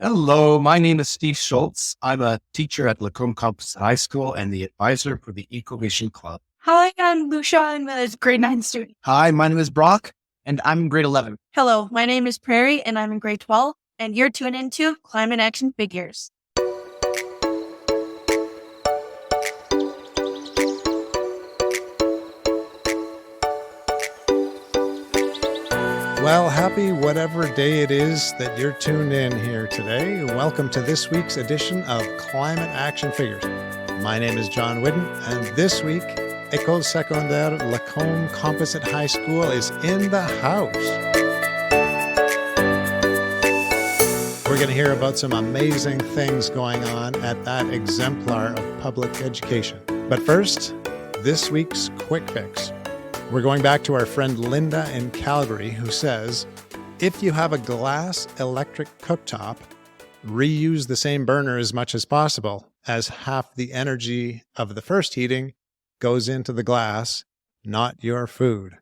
Hello, my name is Steve Schultz. I'm a teacher at Lacombe Campus High School and the advisor for the Ecovision Club. Hi, I'm Lucia. I'm a grade 9 student. Hi, my name is Brock, and I'm in grade 11. Hello, my name is Prairie, and I'm in grade 12, and you're tuned into Climate Action Figures. Well, happy whatever day it is that you're tuned in here today. Welcome to this week's edition of Climate Action Figures. My name is John Whidden, and this week, École Secondaire Lacombe Composite High School is in the house. We're going to hear about some amazing things going on at that exemplar of public education. But first, this week's Quick Fix. We're going back to our friend Linda in Calgary, who says, if you have a glass electric cooktop, reuse the same burner as much as possible, as half the energy of the first heating goes into the glass, not your food.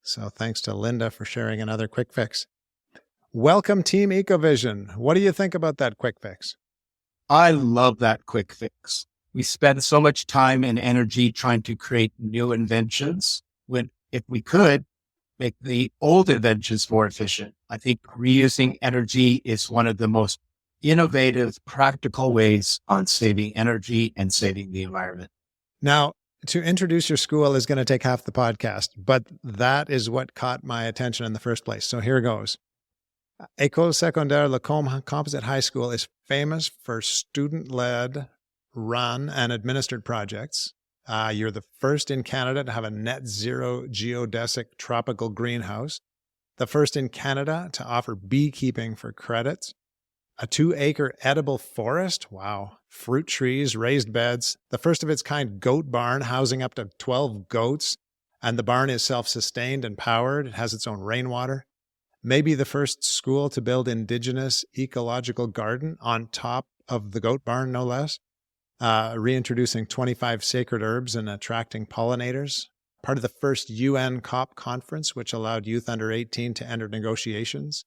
So thanks to Linda for sharing another quick fix. Welcome, Team Ecovision. What do you think about that quick fix? I love that quick fix. We spend so much time and energy trying to create new inventions when, if we could, make the old inventions more efficient. I think reusing energy is one of the most innovative, practical ways on saving energy and saving the environment. Now, to introduce your school is going to take half the podcast, but that is what caught my attention in the first place. So here goes. École Secondaire Lacombe Composite High School is famous for student-led, run, and administered projects. You're the first in Canada to have a net zero geodesic tropical greenhouse, the first in Canada to offer beekeeping for credits, a 2-acre edible forest, wow, fruit trees, raised beds, the first of its kind goat barn housing up to 12 goats, and the barn is self-sustained and powered. It has its own rainwater. Maybe the first school to build Indigenous ecological garden on top of the goat barn, no less. Reintroducing 25 sacred herbs and attracting pollinators. Part of the first UN COP conference, which allowed youth under 18 to enter negotiations.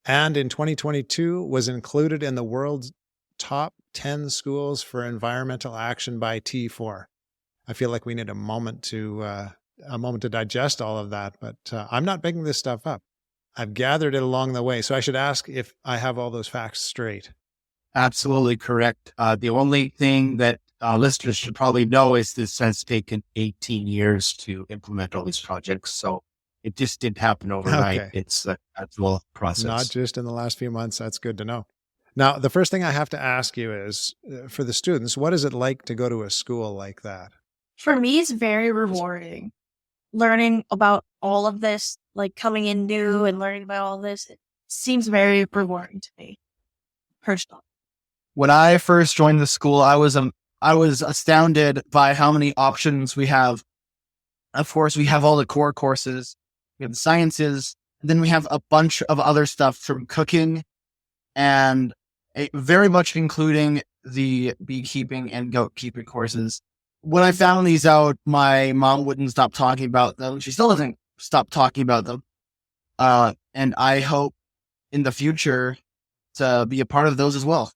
And in 2022 was included in the world's top 10 schools for environmental action by T4. I feel like we need a moment to digest all of that, but I'm not making this stuff up. I've gathered it along the way, so I should ask if I have all those facts straight. Absolutely correct. The only thing that listeners should probably know is this has taken 18 years to implement all these projects. So it just didn't happen overnight. Okay. It's a gradual process. Not just in the last few months. That's good to know. Now, the first thing I have to ask you is, for the students, what is it like to go to a school like that? For me, it's very rewarding. Learning about all of this, like coming in new and learning about all this, it seems very rewarding to me, personally. When I first joined the school, I was astounded by how many options we have. Of course, we have all the core courses, we have the sciences, and then we have a bunch of other stuff from cooking and very much including the beekeeping and goat keeping courses. When I found these out, my mom wouldn't stop talking about them. She still doesn't stop talking about them. And I hope in the future to be a part of those as well.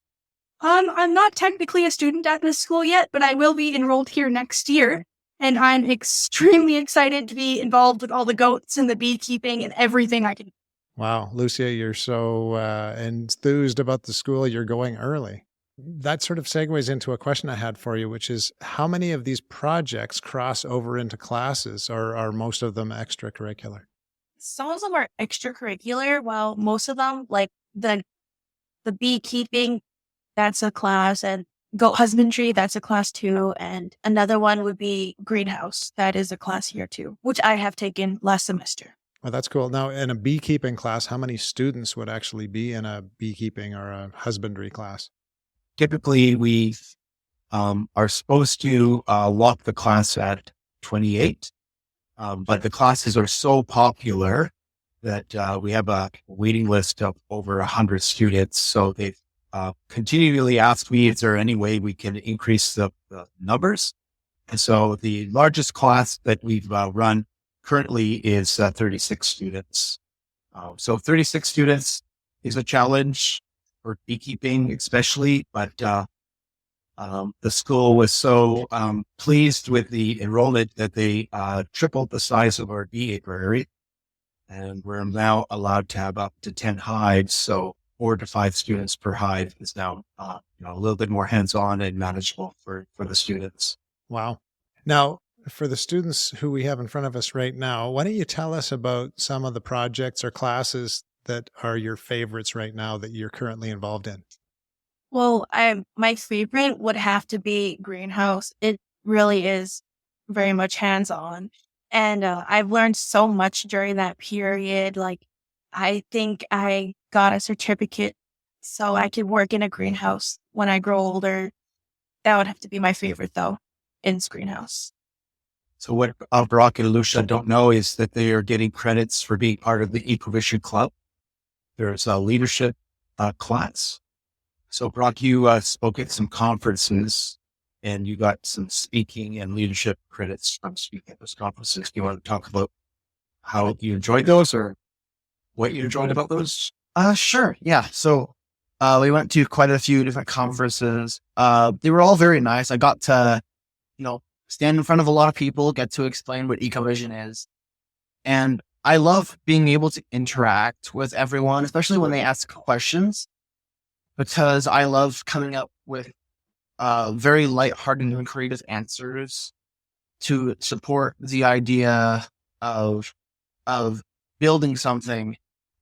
I'm not technically a student at this school yet, but I will be enrolled here next year. And I'm extremely excited to be involved with all the goats and the beekeeping and everything I can. Wow, Lucia, you're so enthused about the school, you're going early. That sort of segues into a question I had for you, which is how many of these projects cross over into classes, or are most of them extracurricular? Some of them are extracurricular, while most of them, like the beekeeping, that's a class, and goat husbandry, that's a class too, and another one would be greenhouse. That is a class here too, which I have taken last semester. Well, that's cool. Now, in a beekeeping class, how many students would actually be in a beekeeping or a husbandry class? Typically, we are supposed to lock the class at 28, but the classes are so popular that we have a waiting list of over 100 students. So they've continually asked me, is there any way we can increase the numbers? And so the largest class that we've run currently is 36 students. So 36 students is a challenge. for beekeeping, especially. But the school was so pleased with the enrollment that they tripled the size of our bee apiary, and we're now allowed to have up to 10 hives. So 4 to 5 students per hive is now a little bit more hands-on and manageable for the students. Wow. Now, for the students who we have in front of us right now, why don't you tell us about some of the projects or classes that are your favorites right now that you're currently involved in? Well, my favorite would have to be greenhouse. It really is very much hands-on. And I've learned so much during that period. Like, I think I got a certificate so I could work in a greenhouse when I grow older. That would have to be my favorite, though, in greenhouse. So what Brock and Lucia don't know is that they are getting credits for being part of the Ecovision Club. There's a leadership class. So Brock, you spoke at some conferences and you got some speaking and leadership credits from speaking at those conferences. Do you want to talk about how you enjoyed those or what you enjoyed about those? Sure. Yeah. So we went to quite a few different conferences. They were all very nice. I got to, stand in front of a lot of people, get to explain what Ecovision is. And I love being able to interact with everyone, especially when they ask questions, because I love coming up with very lighthearted and creative answers to support the idea of building something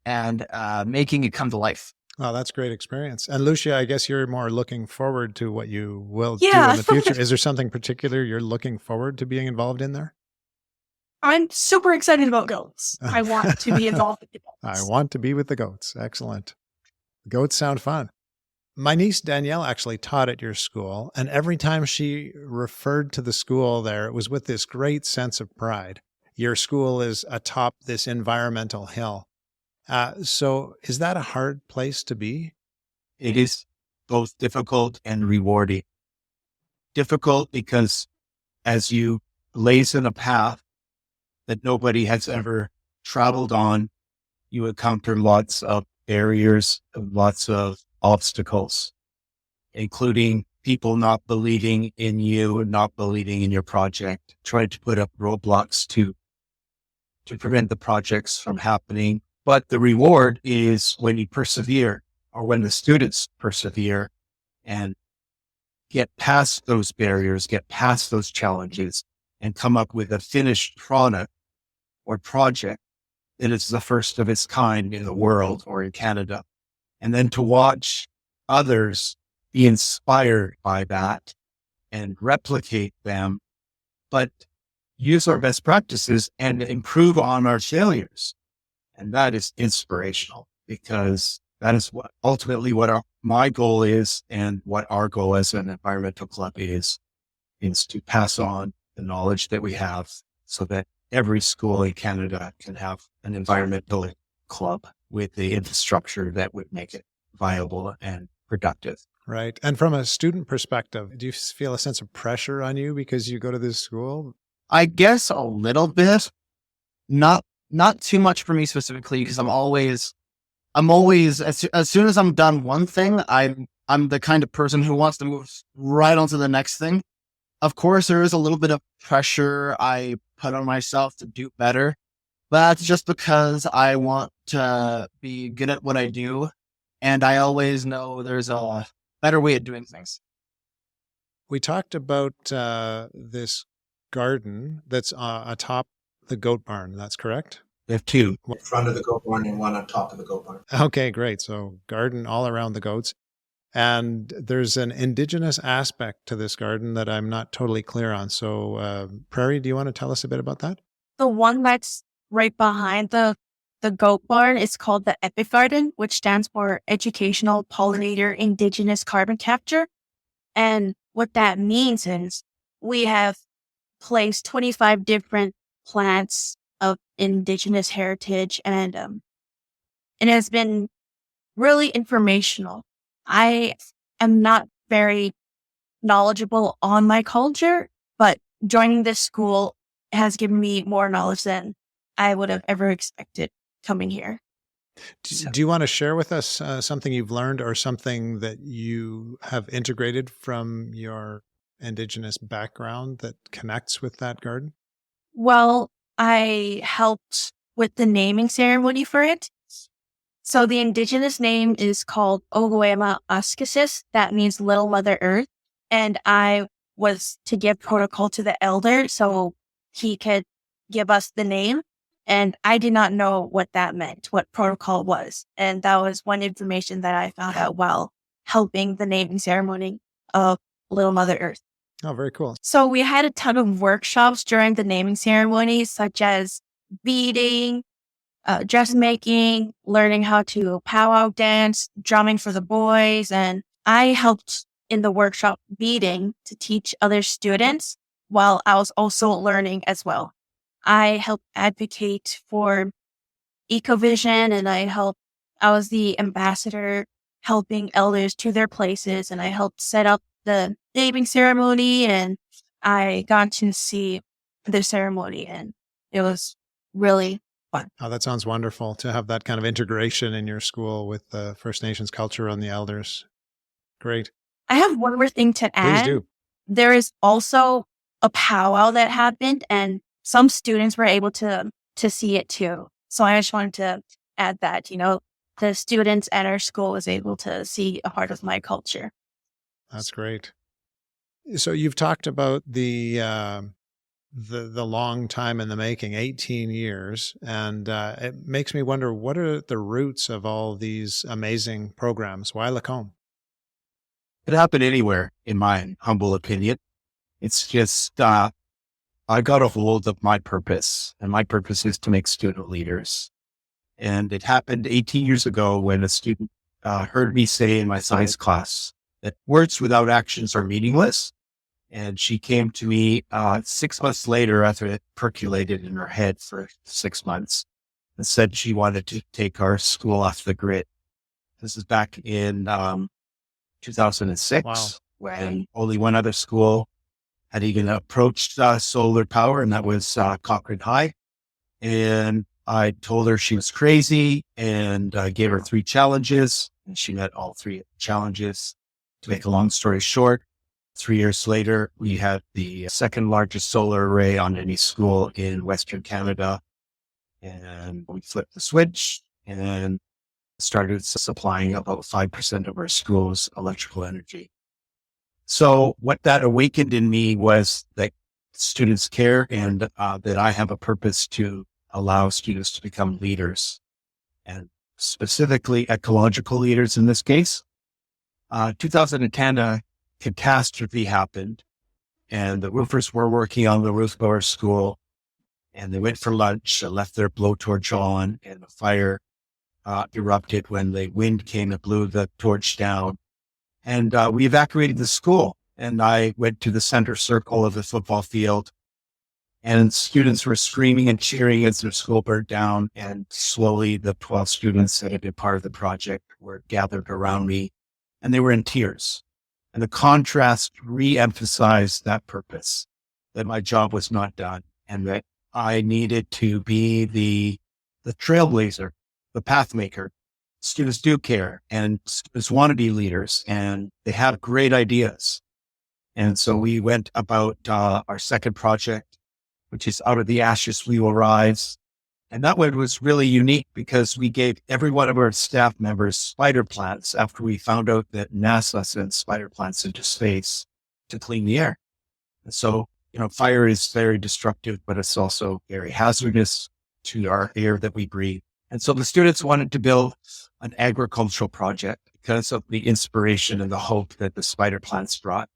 and making it come to life. Oh, that's a great experience. And Lucia, I guess you're more looking forward to what you will do Yeah. in the future. Is there something particular you're looking forward to being involved in there? I'm super excited about goats. I want to be involved with the goats. I want to be with the goats. Excellent. Goats sound fun. My niece Danielle actually taught at your school, and every time she referred to the school there, it was with this great sense of pride. Your school is atop this environmental hill. So is that a hard place to be? It is both difficult and rewarding. Difficult because as you blaze in a path that nobody has ever traveled on, you encounter lots of barriers, lots of obstacles, including people not believing in you, not believing in your project, trying to put up roadblocks to prevent the projects from happening. But the reward is when you persevere, or when the students persevere and get past those barriers, get past those challenges, and come up with a finished product or project that is the first of its kind in the world or in Canada. And then to watch others be inspired by that and replicate them, but use our best practices and improve on our failures. And that is inspirational, because that is what ultimately what my goal is, and what our goal as an environmental club is to pass on the knowledge that we have so that every school in Canada can have an environmental club with the infrastructure that would make it viable and productive. Right. And from a student perspective, do you feel a sense of pressure on you because you go to this school? I guess a little bit, not too much for me specifically, because I'm always as soon as I'm done one thing, I'm the kind of person who wants to move right on to the next thing. Of course, there is a little bit of pressure I put on myself to do better, but that's just because I want to be good at what I do, and I always know there's a better way of doing things. We talked about this garden that's atop the goat barn. That's correct? We have 2 in front of the goat barn and 1 on top of the goat barn. Okay, great. So garden all around the goats. And there's an indigenous aspect to this garden that I'm not totally clear on. So Prairie, do you want to tell us a bit about that? The one that's right behind the goat barn is called the Episoide, which stands for Educational Pollinator Indigenous Carbon Capture. And what that means is we have placed 25 different plants of indigenous heritage, and it has been really informational. I am not very knowledgeable on my culture, but joining this school has given me more knowledge than I would have ever expected coming here. Do you want to share with us something you've learned or something that you have integrated from your Indigenous background that connects with that garden? Well, I helped with the naming ceremony for it. So the indigenous name is called Ogoema Askasis. That means Little Mother Earth. And I was to give protocol to the elder so he could give us the name. And I did not know what that meant, what protocol was. And that was one information that I found out while helping the naming ceremony of Little Mother Earth. Oh, very cool. So we had a ton of workshops during the naming ceremony, such as beading, dressmaking, learning how to powwow dance, drumming for the boys. And I helped in the workshop beading to teach other students while I was also learning as well. I helped advocate for Ecovision, and I was the ambassador helping elders to their places, and I helped set up the naming ceremony, and I got to see the ceremony, and it was really fun. Oh, that sounds wonderful to have that kind of integration in your school with the First Nations culture and the elders. Great. I have one more thing to add. Please do. There is also a powwow that happened, and some students were able to see it too. So I just wanted to add that, the students at our school was able to see a part of my culture. That's great. So you've talked about the long time in the making, 18 years, and it makes me wonder, what are the roots of all these amazing programs? Why Lacombe? It happened anywhere, in my humble opinion. It's just, I got a hold of my purpose, and my purpose is to make student leaders. And it happened 18 years ago when a student heard me say in my science class that words without actions are meaningless. And she came to me 6 months later after it percolated in her head for 6 months and said she wanted to take our school off the grid. This is back in 2006, Wow. when only one other school had even approached solar power, and that was Cochrane High. And I told her she was crazy and gave her 3 challenges, and she met all 3 challenges. To make a long story short, 3 years later, we had the second largest solar array on any school in Western Canada. And we flipped the switch and started supplying about 5% of our school's electrical energy. So what that awakened in me was that students care, and that I have a purpose to allow students to become leaders, and specifically ecological leaders in this case. 2010, a catastrophe happened, and the roofers were working on the roof of our school, and they went for lunch and left their blowtorch on, and the fire erupted when the wind came and blew the torch down. And we evacuated the school, and I went to the center circle of the football field, and students were screaming and cheering as their school burned down. And slowly the 12 students that had been part of the project were gathered around me, and they were in tears. And the contrast re-emphasized that purpose, that my job was not done, and that I needed to be the trailblazer, the path maker. Students do care, and students want to be leaders, and they have great ideas. And so we went about our second project, which is Out of the Ashes We Will Rise. And that one was really unique because we gave every one of our staff members spider plants after we found out that NASA sent spider plants into space to clean the air. And so, fire is very destructive, but it's also very hazardous to our air that we breathe. And so the students wanted to build an agricultural project because of the inspiration and the hope that the spider plants brought.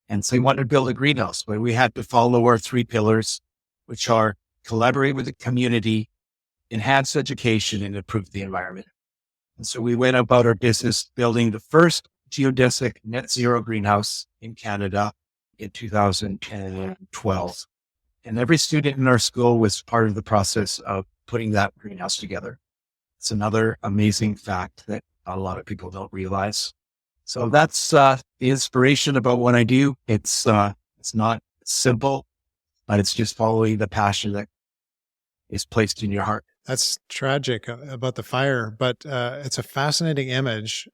And so they wanted to build a greenhouse, but we had to follow our 3 pillars, which are collaborate with the community, enhance education, and improve the environment. And so we went about our business building the first geodesic net zero greenhouse in Canada in 2012. And every student in our school was part of the process of putting that greenhouse together. It's another amazing fact that a lot of people don't realize. So that's the inspiration about what I do. It's not simple, but it's just following the passion that is placed in your heart. That's tragic about the fire, but it's a fascinating image.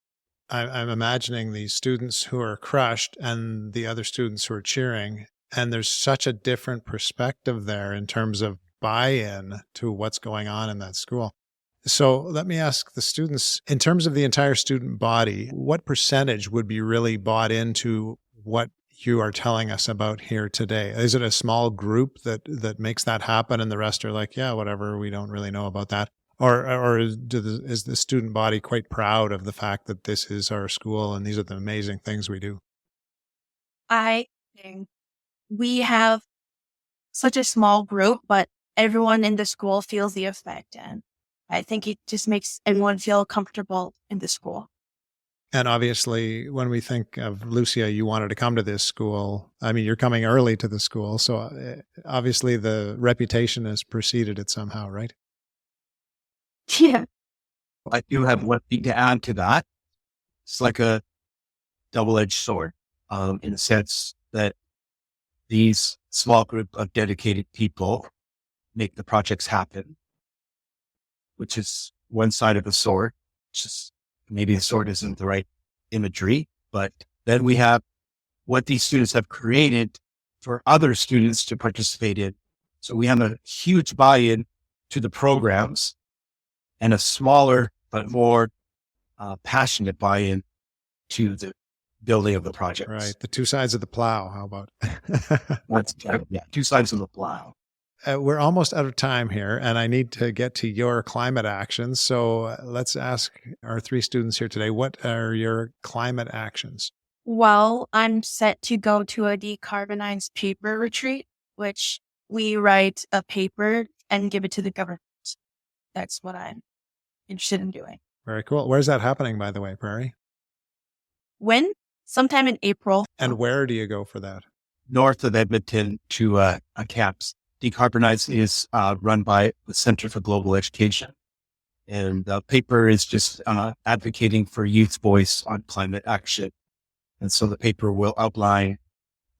I'm imagining the students who are crushed and the other students who are cheering. And there's such a different perspective there in terms of buy-in to what's going on in that school. So let me ask the students, in terms of the entire student body, what percentage would be really bought into what you are telling us about here today? Is it a small group that makes that happen and the rest are like, yeah, whatever, we don't really know about that? Or is the student body quite proud of the fact that this is our school and these are the amazing things we do? I think we have such a small group, but everyone in the school feels the effect. And I think it just makes everyone feel comfortable in the school. And obviously, when we think of Lucia, you wanted to come to this school. I mean, you're coming early to the school. So obviously the reputation has preceded it somehow, right? Yeah. I do have one thing to add to that. It's like a double-edged sword, in the sense that these small group of dedicated people make the projects happen, which is one side of the sword. It's just maybe the sword isn't the right imagery, but then we have what these students have created for other students to participate in. So we have a huge buy-in to the programs and a smaller but more passionate buy-in to the building of the projects. Right. The two sides of the plow. How about? Yeah, two sides of the plow. We're almost out of time here, and I need to get to your climate actions. So let's ask our three students here today, what are your climate actions? Well, I'm set to go to a decarbonized paper retreat, which we write a paper and give it to the government. That's what I'm interested in doing. Very cool. Where's that happening, by the way, Prairie? When? Sometime in April. And where do you go for that? North of Edmonton to a camps. Decarbonize is run by the Center for Global Education. And the paper is just advocating for youth voice on climate action. And so the paper will outline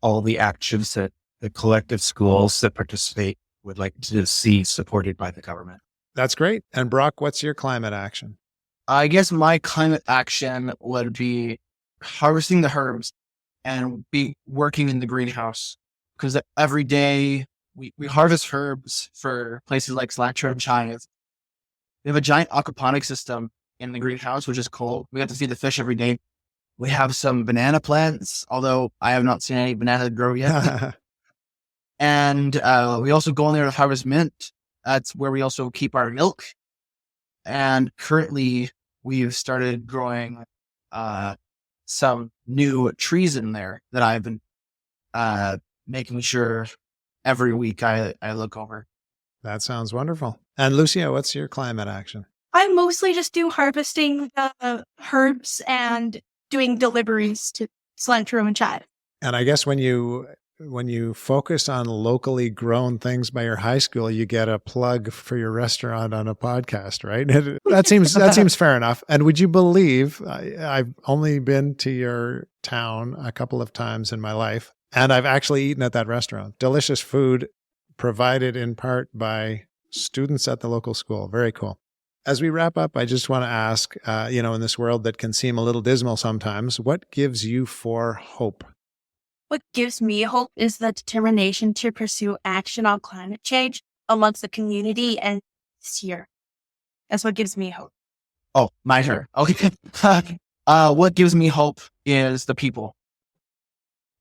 all the actions that the collective schools that participate would like to see supported by the government. That's great. And Brock, what's your climate action? I guess my climate action would be harvesting the herbs and be working in the greenhouse, because every day we harvest herbs for places like cilantro and chives. We have a giant aquaponic system in the greenhouse, which is cool. We have to feed the fish every day. We have some banana plants, although I have not seen any banana grow yet. And we also go in there to harvest mint. That's where we also keep our milk. And currently we've started growing some new trees in there that I've been making sure every week I look over. That sounds wonderful. And Lucia, what's your climate action? I mostly just do harvesting the herbs and doing deliveries to cilantro and chive. And I guess when you focus on locally grown things by your high school, you get a plug for your restaurant on a podcast, right? That seems fair enough. And would you believe I've only been to your town a couple of times in my life, and I've actually eaten at that restaurant. Delicious food provided in part by students at the local school. Very cool. As we wrap up, I just want to ask, in this world that can seem a little dismal sometimes, what gives you hope? What gives me hope is the determination to pursue action on climate change amongst the community and this year. That's what gives me hope. Oh, my turn. Okay. What gives me hope is the people.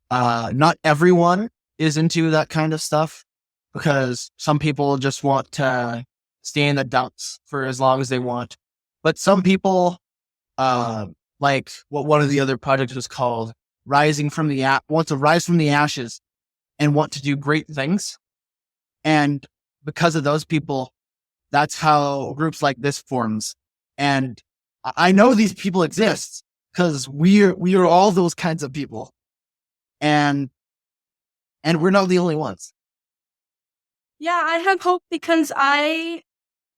Not everyone is into that kind of stuff, because some people just want to stay in the dumps for as long as they want. But some people, like what one of the other projects was called, want to rise from the ashes and want to do great things. And because of those people, that's how groups like this forms. And I know these people exist because we are all those kinds of people. And we're not the only ones. Yeah, I have hope because I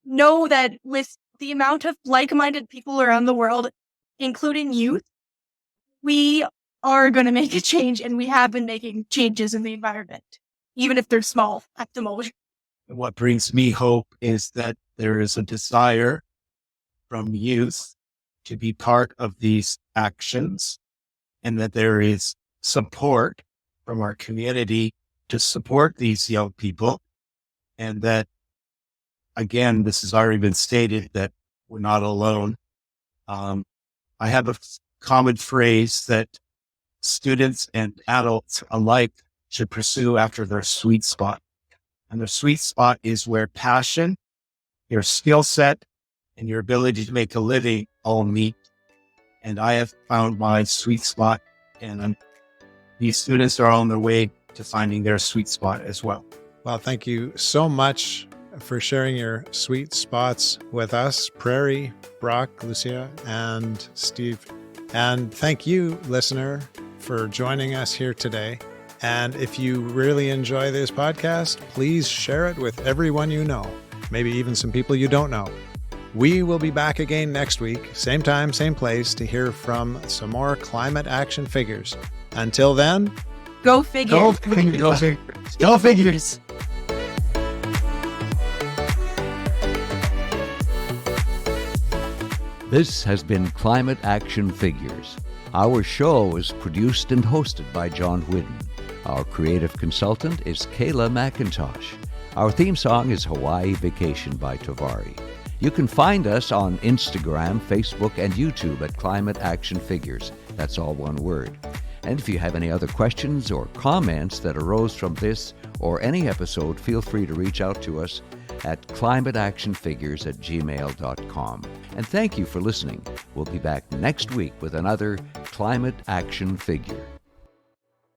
know that with the amount of like-minded people around the world, including youth, we are going to make a change, and we have been making changes in the environment, even if they're small at the moment. What brings me hope is that there is a desire from youth to be part of these actions, and that there is support from our community to support these young people. And that, again, this has already been stated, that we're not alone. I have a common phrase that students and adults alike should pursue after their sweet spot. And their sweet spot is where passion, your skill set, and your ability to make a living all meet. And I have found my sweet spot, and these students are on their way to finding their sweet spot as well. Well, thank you so much for sharing your sweet spots with us, Prairie, Brock, Lucia, and Steve. And thank you, listener, for joining us here today. And if you really enjoy this podcast, please share it with everyone you know, maybe even some people you don't know. We will be back again next week, same time, same place, to hear from some more climate action figures. Until then, Go figure. Go figures. Go figures. This has been Climate Action Figures. Our show is produced and hosted by John Whidden. Our creative consultant is Kayla McIntosh. Our theme song is Hawaii Vacation by Tovari. You can find us on Instagram, Facebook, and YouTube at Climate Action Figures. That's all one word. And if you have any other questions or comments that arose from this or any episode, feel free to reach out to us at climateactionfigures@gmail.com. And thank you for listening. We'll be back next week with another Climate Action Figure.